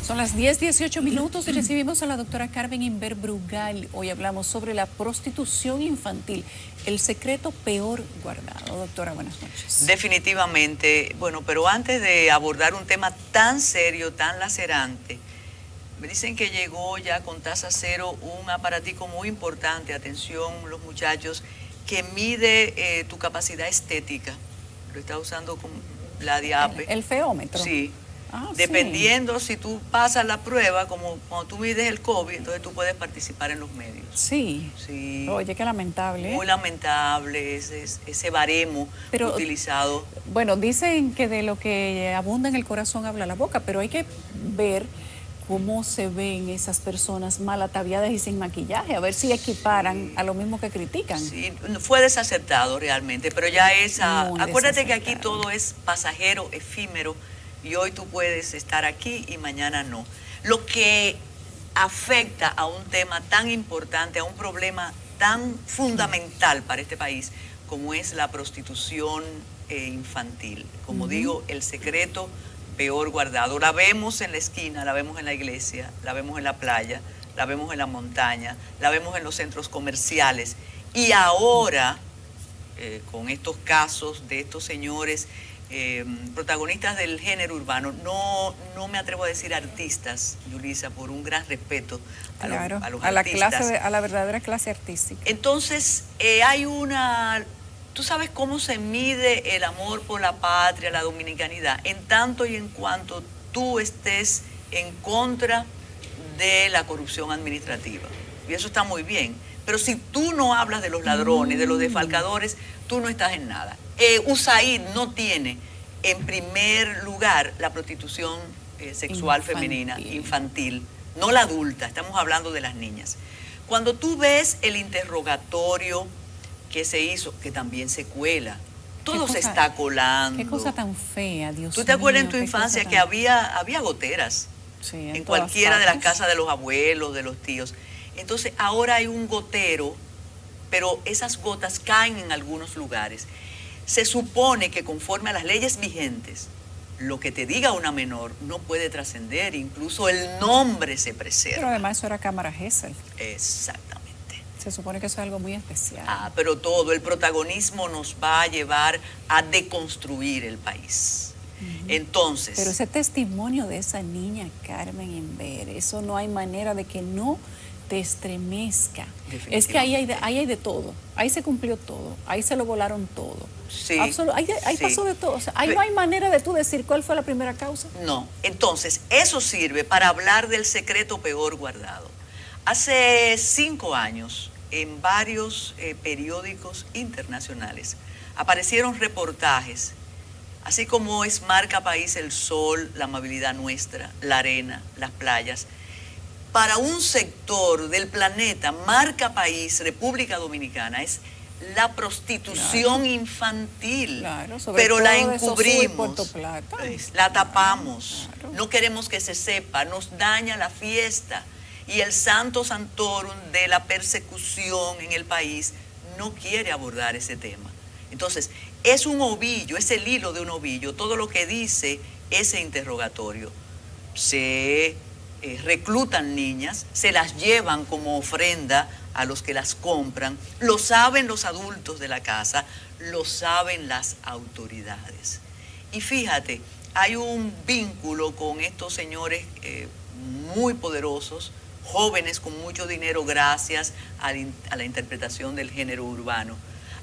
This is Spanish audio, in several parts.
Son las 10:18 y recibimos a la doctora Carmen Inver Brugal. Hoy hablamos sobre la prostitución infantil, el secreto peor guardado. Doctora, buenas noches. Definitivamente. Bueno, pero antes de abordar un tema tan serio, tan lacerante, me dicen que llegó ya con tasa cero un aparatico muy importante, atención los muchachos, que mide tu capacidad estética. Lo está usando con la DIAPE. El feómetro. Sí. Ah, Dependiendo sí. si tú pasas la prueba, como cuando tú mides el COVID, entonces tú puedes participar en los medios. Sí. Sí. Oye, qué lamentable. Muy lamentable ese baremo utilizado. Bueno, dicen que de lo que abunda en el corazón habla la boca, pero hay que ver cómo se ven esas personas mal ataviadas y sin maquillaje, a ver si equiparan a lo mismo que critican. Sí, fue desacertado realmente, pero ya acuérdate que aquí todo es pasajero, efímero, y hoy tú puedes estar aquí y mañana no. Lo que afecta a un tema tan importante, a un problema tan fundamental para este país, como es la prostitución infantil. Como digo, el secreto peor guardado. La vemos en la esquina, la vemos en la iglesia, la vemos en la playa, la vemos en la montaña, la vemos en los centros comerciales. Y ahora, con estos casos de estos señores protagonistas del género urbano, no me atrevo a decir artistas, Yulisa, por un gran respeto a los artistas. A la verdadera clase artística. Entonces, ¿tú sabes cómo se mide el amor por la patria, la dominicanidad? En tanto y en cuanto tú estés en contra de la corrupción administrativa. Y eso está muy bien. Pero si tú no hablas de los ladrones, de los defalcadores, tú no estás en nada. USAID no tiene en primer lugar la prostitución sexual femenina, infantil, no la adulta, estamos hablando de las niñas. Cuando tú ves el interrogatorio que se hizo, que también se cuela, todo se está colando. Qué cosa tan fea, Dios mío. ¿Tú te acuerdas en tu infancia que había goteras? Sí, en cualquiera de las casas de los abuelos, de los tíos. Entonces ahora hay un gotero, pero esas gotas caen en algunos lugares. Se supone que conforme a las leyes vigentes, lo que te diga una menor no puede trascender, incluso el nombre se preserva. Pero además eso era cámara Gesell. Exactamente. Se supone que eso es algo muy especial. Pero todo el protagonismo nos va a llevar a deconstruir el país. Entonces... Pero ese testimonio de esa niña Carmen Inver, eso no hay manera de que no te estremezca. Es que ahí hay de todo. Ahí se cumplió todo. Ahí se lo volaron todo. Sí. Ahí pasó de todo. O sea, ahí no hay manera de tú decir cuál fue la primera causa. No. Entonces, eso sirve para hablar del secreto peor guardado. Hace 5 años, en varios periódicos internacionales, aparecieron reportajes, así como es marca país el sol, la amabilidad nuestra, la arena, las playas. Para un sector del planeta, marca país, República Dominicana, es la prostitución infantil. Claro, pero la encubrimos, Puerto Plata. La tapamos, Claro. no queremos que se sepa, nos daña la fiesta. Y el Santo Santorum de la persecución en el país no quiere abordar ese tema. Entonces, es un ovillo, es el hilo de un ovillo, todo lo que dice ese interrogatorio. Se reclutan niñas, se las llevan como ofrenda a los que las compran, lo saben los adultos de la casa, lo saben las autoridades. Y fíjate, hay un vínculo con estos señores muy poderosos, jóvenes con mucho dinero gracias a la interpretación del género urbano.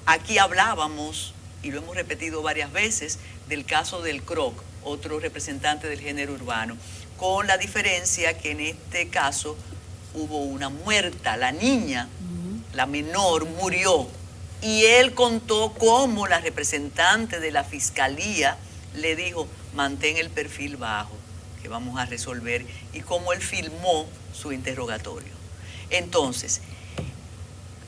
Aquí hablábamos, y lo hemos repetido varias veces, del caso del Croc, otro representante del género urbano, con la diferencia que en este caso hubo una muerta, la niña, la menor, murió. Y él contó cómo la representante de la fiscalía le dijo, mantén el perfil bajo, que vamos a resolver, y cómo él filmó su interrogatorio. Entonces,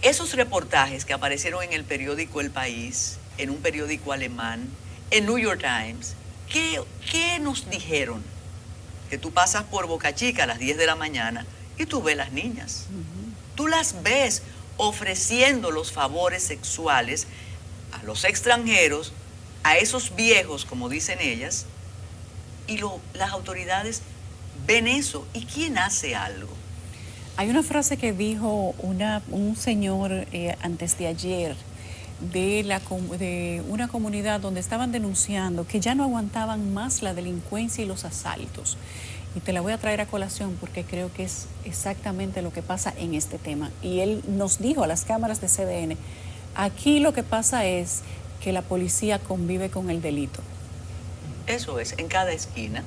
esos reportajes que aparecieron en el periódico El País, en un periódico alemán, en New York Times, ¿qué nos dijeron? Que tú pasas por Boca Chica a las 10 de la mañana y tú ves las niñas. Tú las ves ofreciendo los favores sexuales a los extranjeros, a esos viejos, como dicen ellas, y las autoridades ven eso. ¿Y quién hace algo? Hay una frase que dijo un señor antes de ayer de una comunidad donde estaban denunciando que ya no aguantaban más la delincuencia y los asaltos. Y te la voy a traer a colación porque creo que es exactamente lo que pasa en este tema. Y él nos dijo a las cámaras de CDN, aquí lo que pasa es que la policía convive con el delito. Eso es, en cada esquina.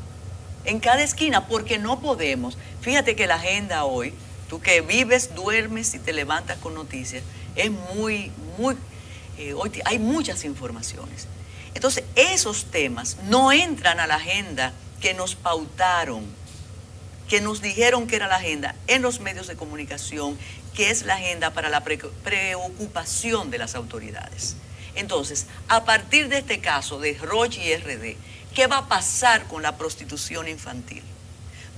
En cada esquina, porque no podemos. Fíjate que la agenda hoy, tú que vives, duermes y te levantas con noticias, es muy, hoy hay muchas informaciones. Entonces, esos temas no entran a la agenda que nos pautaron, que nos dijeron que era la agenda en los medios de comunicación, que es la agenda para la preocupación de las autoridades. Entonces, a partir de este caso de Roche y RD, ¿qué va a pasar con la prostitución infantil?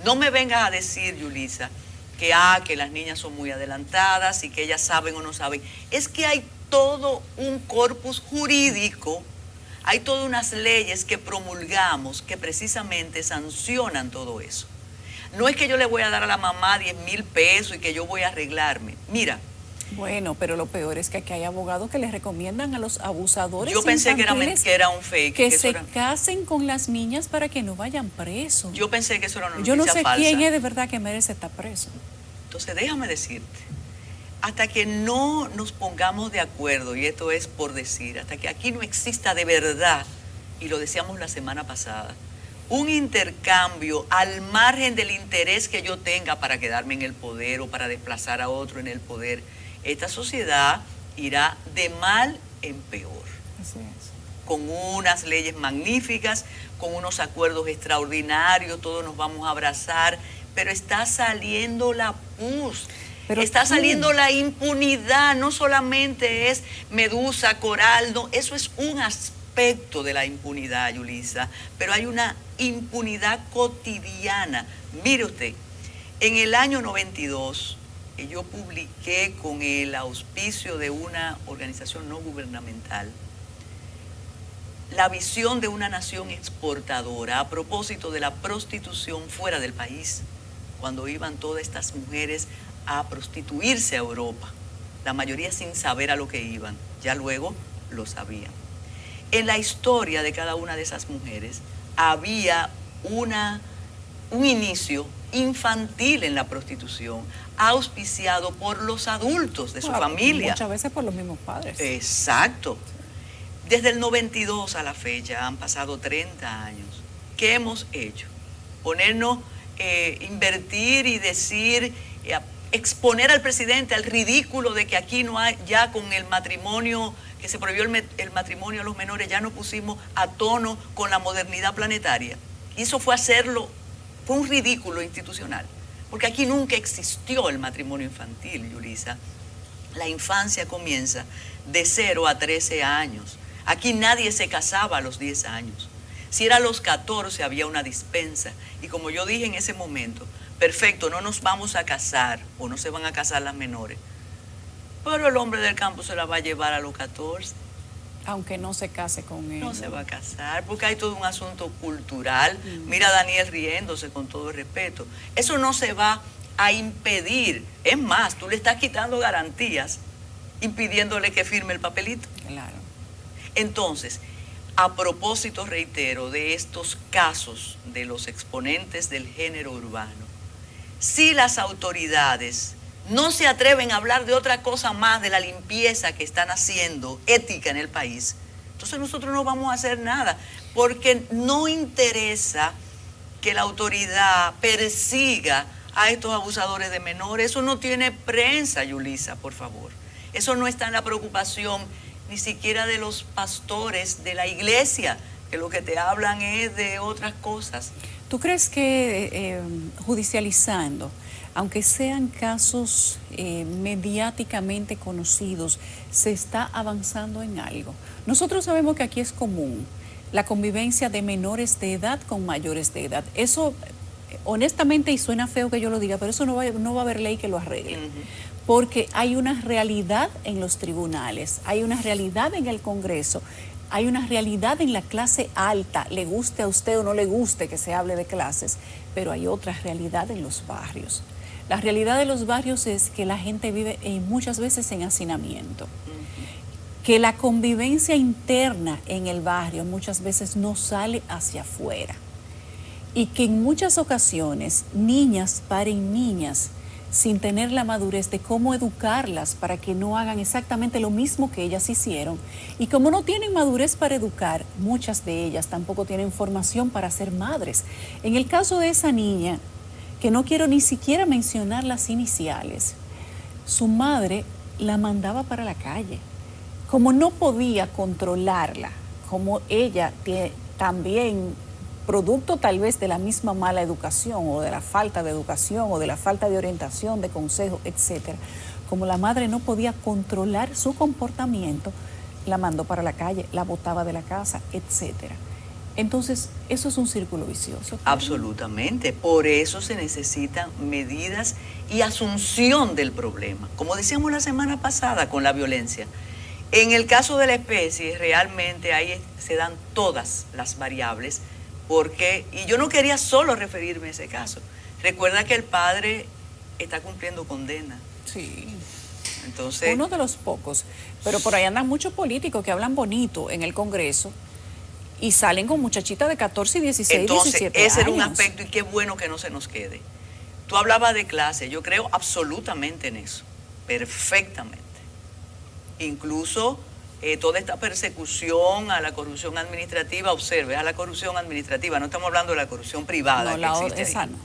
No me vengas a decir, Yulisa, que las niñas son muy adelantadas y que ellas saben o no saben. Es que hay todo un corpus jurídico, hay todas unas leyes que promulgamos que precisamente sancionan todo eso. No es que yo le voy a dar a la mamá 10,000 pesos y que yo voy a arreglarme. Mira. Bueno, pero lo peor es que aquí hay abogados que les recomiendan a los abusadores. Yo pensé que era un fake. Que se casen con las niñas para que no vayan presos. Yo pensé que eso era una noticia falsa. Yo no sé falsa. quién es de verdad que merece estar preso. Entonces, déjame decirte, hasta que no nos pongamos de acuerdo, y esto es por decir, hasta que aquí no exista de verdad, y lo decíamos la semana pasada, un intercambio al margen del interés que yo tenga para quedarme en el poder o para desplazar a otro en el poder, esta sociedad irá de mal en peor. Así es. Con unas leyes magníficas, con unos acuerdos extraordinarios, todos nos vamos a abrazar, pero está saliendo la pus. Pero está saliendo la impunidad, no solamente es Medusa, Coral, no, eso es un aspecto de la impunidad, Yulisa, pero hay una impunidad cotidiana. Mire usted, en el año 92, yo publiqué con el auspicio de una organización no gubernamental la visión de una nación exportadora a propósito de la prostitución fuera del país, cuando iban todas estas mujeres a prostituirse a Europa, la mayoría sin saber a lo que iban, ya luego lo sabían. En la historia de cada una de esas mujeres había un inicio infantil en la prostitución, auspiciado por los adultos de su familia. Muchas veces por los mismos padres. Exacto. Desde el 92 a la fecha han pasado 30 años. ¿Qué hemos hecho? Ponernos, invertir y decir, exponer al presidente al ridículo de que aquí no hay, ya con el matrimonio, que se prohibió el matrimonio a los menores, ya nos pusimos a tono con la modernidad planetaria. Y eso fue hacerlo, fue un ridículo institucional. Porque aquí nunca existió el matrimonio infantil, Yulisa. La infancia comienza de 0 a 13 años. Aquí nadie se casaba a los 10 años. Si era a los 14 había una dispensa. Y como yo dije en ese momento, perfecto, no nos vamos a casar o no se van a casar las menores. Pero el hombre del campo se la va a llevar a los 14. Aunque no se case con él. No se va a casar porque hay todo un asunto cultural. Mira a Daniel riéndose con todo el respeto. Eso no se va a impedir. Es más, tú le estás quitando garantías impidiéndole que firme el papelito. Claro. Entonces, a propósito, reitero, de estos casos de los exponentes del género urbano, si las autoridades no se atreven a hablar de otra cosa más de la limpieza que están haciendo ética en el país, entonces nosotros no vamos a hacer nada, porque no interesa que la autoridad persiga a estos abusadores de menores. Eso no tiene prensa, Yulisa, por favor. Eso no está en la preocupación ni siquiera de los pastores de la iglesia, que lo que te hablan es de otras cosas. ¿Tú crees que judicializando, aunque sean casos mediáticamente conocidos, se está avanzando en algo? Nosotros sabemos que aquí es común la convivencia de menores de edad con mayores de edad. Eso, honestamente, y suena feo que yo lo diga, pero eso no va a haber ley que lo arregle. Porque hay una realidad en los tribunales, hay una realidad en el Congreso, hay una realidad en la clase alta, le guste a usted o no le guste que se hable de clases, pero hay otra realidad en los barrios. La realidad de los barrios es que la gente vive muchas veces en hacinamiento, que la convivencia interna en el barrio muchas veces no sale hacia afuera y que en muchas ocasiones niñas paren niñas sin tener la madurez de cómo educarlas para que no hagan exactamente lo mismo que ellas hicieron. Y como no tienen madurez para educar, muchas de ellas tampoco tienen formación para ser madres. En el caso de esa niña, que no quiero ni siquiera mencionar las iniciales, su madre la mandaba para la calle. Como no podía controlarla, como ella también, producto tal vez de la misma mala educación o de la falta de educación o de la falta de orientación, de consejo, etcétera, como la madre no podía controlar su comportamiento, la mandó para la calle, la botaba de la casa, etcétera. Entonces, eso es un círculo vicioso. Absolutamente. Por eso se necesitan medidas y asunción del problema. Como decíamos la semana pasada con la violencia, en el caso de la especie, realmente ahí se dan todas las variables, porque, y yo no quería solo referirme a ese caso. Recuerda que el padre está cumpliendo condena. Sí. Entonces, uno de los pocos. Pero por ahí andan muchos políticos que hablan bonito en el Congreso y salen con muchachitas de 14, 16, entonces, 17 años. ese era un aspecto y qué bueno que no se nos quede. Tú hablabas de clase, yo creo absolutamente en eso, perfectamente. Incluso toda esta persecución a la corrupción administrativa, observe, a la corrupción administrativa, no estamos hablando de la corrupción privada. No, esa no.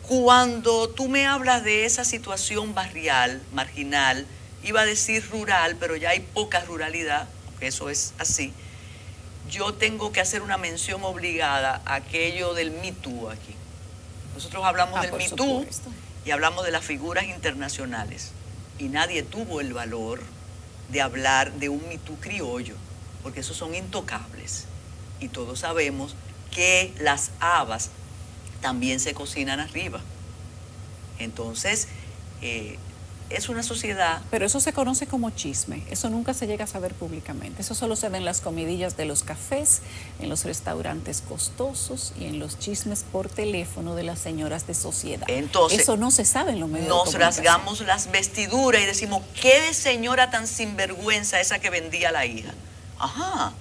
Cuando tú me hablas de esa situación barrial, marginal, iba a decir rural, pero ya hay poca ruralidad, porque eso es así, yo tengo que hacer una mención obligada a aquello del Me Too aquí. Nosotros hablamos del Me Too y hablamos de las figuras internacionales, y nadie tuvo el valor de hablar de un Me Too criollo, porque esos son intocables. Y todos sabemos que las habas también se cocinan arriba. Entonces, es una sociedad... Pero eso se conoce como chisme, eso nunca se llega a saber públicamente. Eso solo se ve en las comidillas de los cafés, en los restaurantes costosos y en los chismes por teléfono de las señoras de sociedad. Entonces, eso no se sabe en los medios de nos comunicación. rasgamos las vestiduras y decimos, qué señora tan sinvergüenza esa que vendía a la hija. Ajá,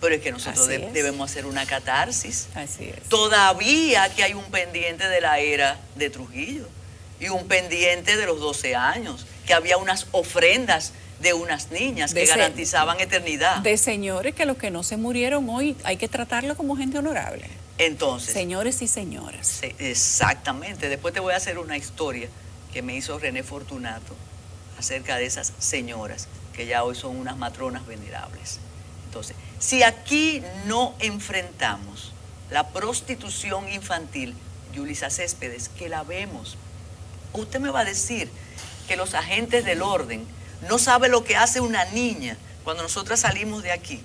pero es que nosotros debemos hacer una catarsis. Así es. Todavía que hay un pendiente de la era de Trujillo y un pendiente de los 12 años, que había unas ofrendas de unas niñas que garantizaban eternidad. De señores que los que no se murieron hoy hay que tratarlo como gente honorable. Entonces, señores y señoras. Exactamente. Después te voy a hacer una historia que me hizo René Fortunato acerca de esas señoras que ya hoy son unas matronas venerables. Entonces, si aquí no enfrentamos la prostitución infantil, Yulisa Céspedes, que la vemos, usted me va a decir que los agentes del orden no saben lo que hace una niña cuando nosotras salimos de aquí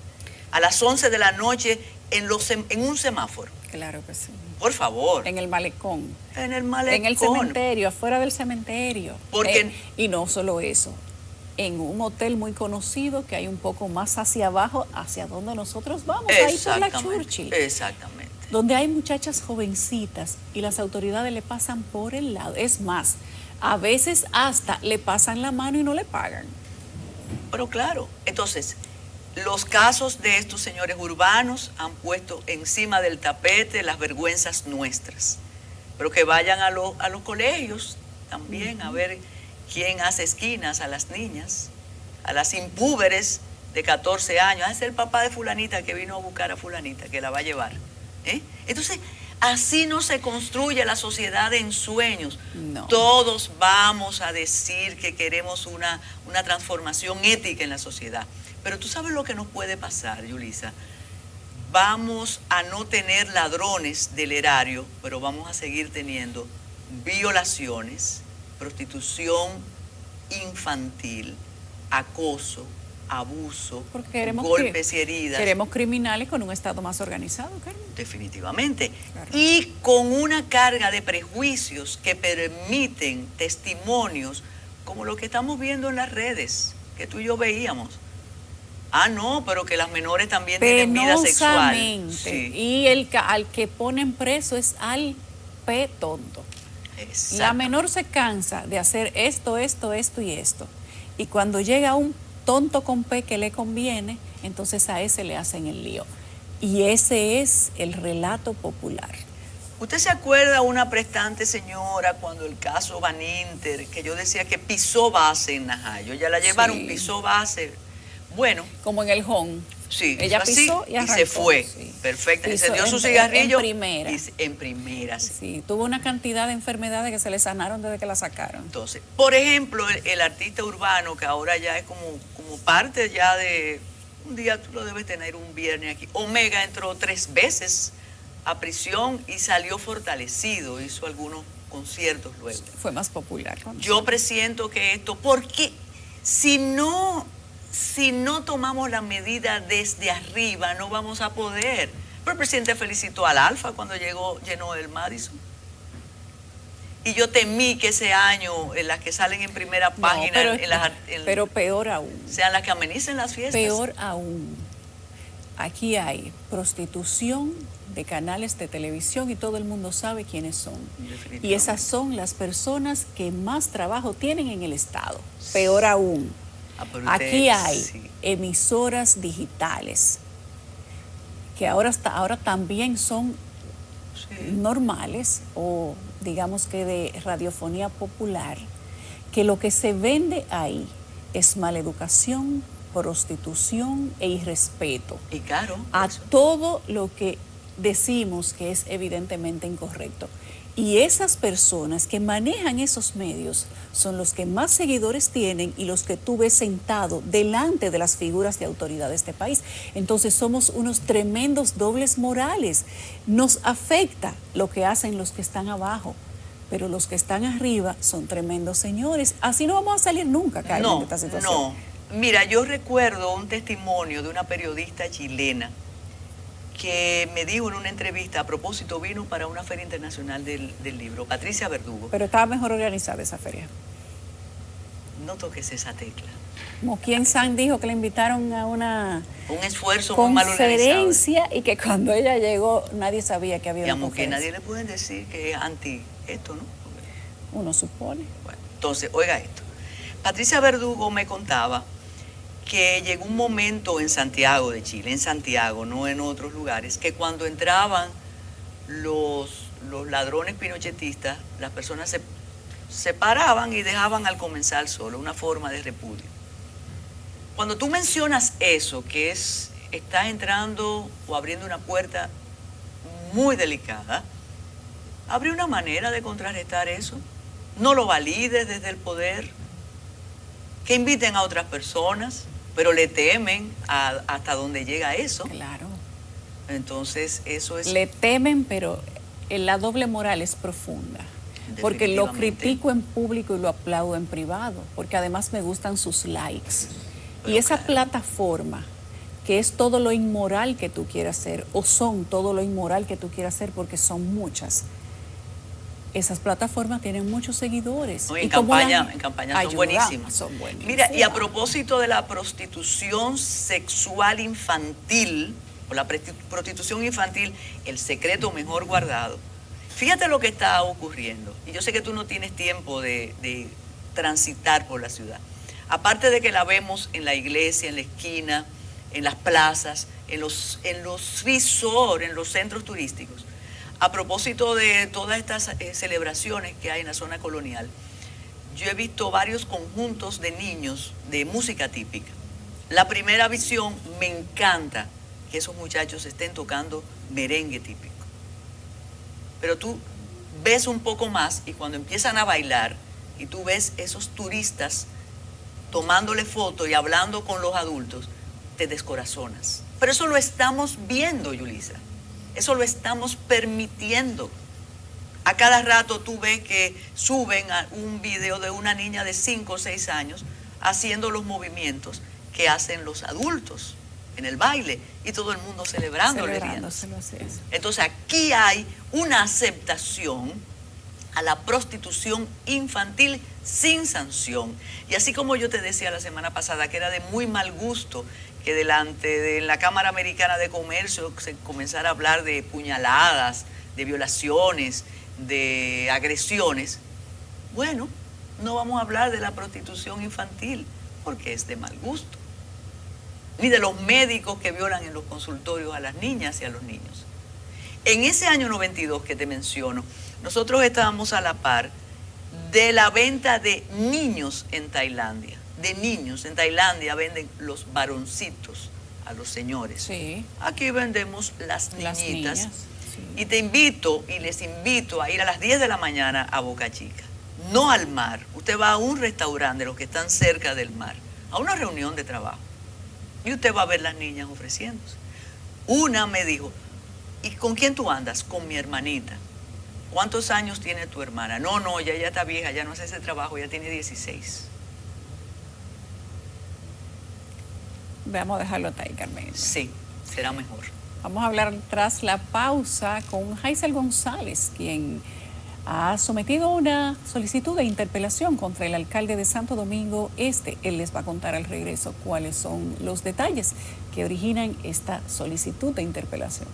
a las 11 de la noche en un semáforo. Claro que sí. Por favor. En el malecón. En el malecón. En el cementerio, afuera del cementerio. Porque, y no solo eso, en un hotel muy conocido que hay un poco más hacia abajo, hacia donde nosotros vamos, ahí por la Churchill. Exactamente. Donde hay muchachas jovencitas y las autoridades le pasan por el lado. Es más, a veces hasta le pasan la mano y no le pagan. Pero claro, entonces, los casos de estos señores urbanos han puesto encima del tapete las vergüenzas nuestras. Pero que vayan a los colegios también a ver quién hace esquinas a las niñas, a las impúberes de 14 años. Es el papá de fulanita que vino a buscar a fulanita, que la va a llevar. Entonces, así no se construye la sociedad de ensueños. No. Todos vamos a decir que queremos una transformación ética en la sociedad. Pero tú sabes lo que nos puede pasar, Yulisa. Vamos a no tener ladrones del erario, pero vamos a seguir teniendo violaciones, prostitución infantil, acoso, abuso, golpes y heridas. Queremos criminales con un Estado más organizado, Carmen. Definitivamente. Claro. Y con una carga de prejuicios que permiten testimonios como lo que estamos viendo en las redes, que tú y yo veíamos. Ah, no, pero que las menores también tienen vida sexual. Penosamente. Sí, Y al que ponen preso es al tonto. exacto. La menor se cansa de hacer esto y esto. Y cuando llega un tonto con P que le conviene, entonces a ese le hacen el lío. Y ese es el relato popular. ¿Usted se acuerda una prestante señora cuando el caso Van Inter, que yo decía que pisó base en Najayo? Ya la llevaron, Sí. pisó base. Bueno, Como en el home. sí, Ella así, pisó y arrancó. se fue. Sí. Perfecto. Y se Pisó dio su en cigarrillo. primera. En primera, sí. Sí, tuvo una cantidad de enfermedades que se le sanaron desde que la sacaron. Entonces, por ejemplo, el artista urbano, que ahora ya es como parte ya de... Un día tú lo debes tener un viernes aquí. Omega entró 3 veces a prisión y salió fortalecido. Hizo algunos conciertos luego. Fue más popular. Yo presiento que esto, porque si no tomamos la medida desde arriba, no vamos a poder. Pero el presidente felicitó al Alfa cuando llenó el Madison. Y yo temí que ese año, en las que salen en primera página, pero peor aún. sean las que amenicen las fiestas. Peor aún. Aquí hay prostitución de canales de televisión y todo el mundo sabe quiénes son. Y esas son las personas que más trabajo tienen en el Estado. Peor aún. Aquí hay emisoras digitales que ahora también son normales o digamos que de radiofonía popular, que lo que se vende ahí es maleducación, prostitución e irrespeto y caro a todo lo que decimos que es evidentemente incorrecto. Y esas personas que manejan esos medios son los que más seguidores tienen y los que tú ves sentado delante de las figuras de autoridad de este país. Entonces somos unos tremendos dobles morales. Nos afecta lo que hacen los que están abajo, pero los que están arriba son tremendos señores. Así no vamos a salir nunca, Carmen, de esta situación. No, mira, yo recuerdo un testimonio de una periodista chilena que me dijo en una entrevista, a propósito, vino para una feria internacional del libro, Patricia Verdugo. Pero estaba mejor organizada esa feria. No toques esa tecla. Como quien San dijo que le invitaron a una un esfuerzo muy mal organizado. Conferencia y que cuando ella llegó nadie sabía que había una conferencia. Que nadie le puede decir que es anti esto, ¿no? Uno supone. Bueno, entonces, oiga esto. Patricia Verdugo me contaba que llegó un momento en Santiago de Chile, en Santiago, no en otros lugares, que cuando entraban los ladrones pinochetistas, las personas se paraban y dejaban al comensal solo, una forma de repudio. Cuando tú mencionas eso, que está entrando o abriendo una puerta muy delicada, ¿habría una manera de contrarrestar eso? No lo valides desde el poder, que inviten a otras personas, pero le temen hasta donde llega eso. Claro. Entonces, eso es... Le temen, pero la doble moral es profunda. Porque lo critico en público y lo aplaudo en privado, porque además me gustan sus likes. Pero y esa plataforma, que es todo lo inmoral que tú quieras hacer, o son todo lo inmoral que tú quieras hacer, porque son muchas. Esas plataformas tienen muchos seguidores. No, en campaña son buenísimas. Son buenísimas. Mira, y a propósito de la prostitución sexual infantil, o la prostitución infantil, el secreto mejor guardado. Fíjate lo que está ocurriendo. Y yo sé que tú no tienes tiempo de transitar por la ciudad. Aparte de que la vemos en la iglesia, en la esquina, en las plazas, en los resorts, en los centros turísticos. A propósito de todas estas celebraciones que hay en la zona colonial, yo he visto varios conjuntos de niños de música típica. La primera visión, me encanta que esos muchachos estén tocando merengue típico. Pero tú ves un poco más y cuando empiezan a bailar y tú ves esos turistas tomándole fotos y hablando con los adultos, te descorazonas. Pero eso lo estamos viendo, Yulisa. Eso lo estamos permitiendo. A cada rato tú ves que suben a un video de una niña de 5 o 6 años haciendo los movimientos que hacen los adultos en el baile y todo el mundo celebrándolo. Entonces aquí hay una aceptación a la prostitución infantil sin sanción. Y así como yo te decía la semana pasada que era de muy mal gusto que delante de la Cámara Americana de Comercio se comenzara a hablar de puñaladas, de violaciones, de agresiones. Bueno, no vamos a hablar de la prostitución infantil porque es de mal gusto, ni de los médicos que violan en los consultorios a las niñas y a los niños. En ese año 92 que te menciono, nosotros estábamos a la par de la venta de niños en Tailandia. De niños. En Tailandia venden los varoncitos a los señores. Sí. Aquí vendemos las niñitas. Las niñas, sí. Y te invito y les invito a ir a las 10 de la mañana a Boca Chica. No al mar. Usted va a un restaurante de los que están cerca del mar, a una reunión de trabajo. Y usted va a ver las niñas ofreciéndose. Una me dijo, ¿y con quién tú andas? Con mi hermanita. ¿Cuántos años tiene tu hermana? No, ya está vieja, ya no hace ese trabajo, ya tiene 16. Vamos a dejarlo hasta ahí, Carmen. Sí, será mejor. Vamos a hablar tras la pausa con Haisel González, quien ha sometido una solicitud de interpelación contra el alcalde de Santo Domingo Este. Él les va a contar al regreso cuáles son los detalles que originan esta solicitud de interpelación.